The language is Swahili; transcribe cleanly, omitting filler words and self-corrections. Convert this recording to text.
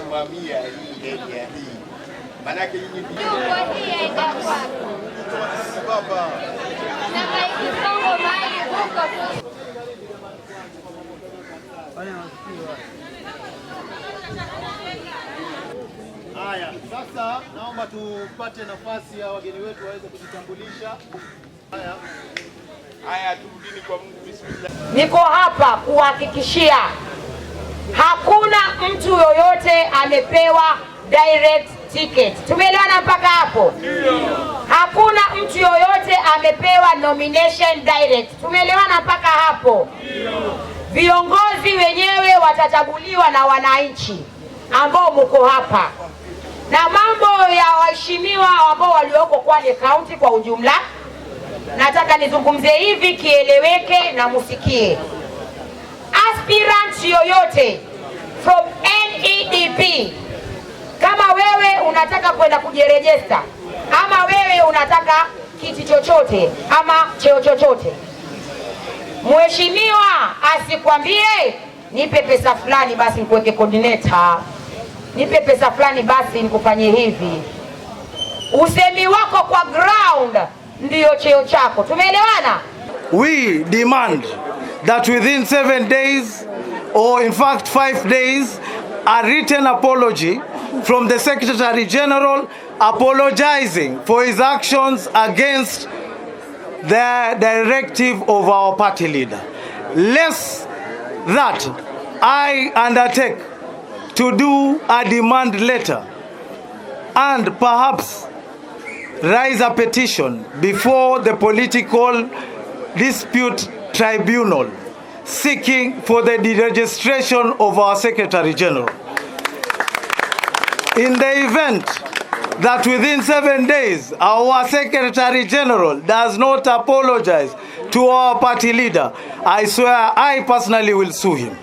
kusimamia hii area hii. Maana yake nyinyi baba na Kisongo mali huko. Haya, sasa naomba tupate nafasi ya wageni wetu waweze kujitambulisha. Haya, turudini kwa Mungu. Bismillah. Niko hapa kuhakikishia hakuna mtu yoyote amepewa direct ticket. Tumeelewana mpaka hapo? Ndio. Hakuna mtu yoyote amepewa nomination direct. Tumeelewana mpaka hapo? Ndio. Viongozi wenyewe watachaguliwa na wananchi ambao mko hapa, na mambo ya waheshimiwa ambao walioko Kwale County kwa ujumla, nataka nizungumze hivi kieleweke na musikie. Aspirant yoyote from NEDP, kama wewe unataka kwenda kujirejesta, ama wewe unataka kiti chochote ama cheo chochote, mheshimiwa asikwambie nipe pesa fulani basi nikuweke coordinator, nipe pesa fulani basi nikufanyie hivi. Usemi wako kwa ground ndiyo cheo chako. Tumeelewana? We demand that within 7 days, or in fact 5 days, a written apology from the Secretary General apologizing for his actions against the directive of our party leader. Less that, I undertake to do a demand letter and perhaps raise a petition before the political dispute tribunal seeking for the deregistration of our Secretary General. In the event that within 7 days our Secretary General does not apologize to our party leader, I swear I personally will sue him.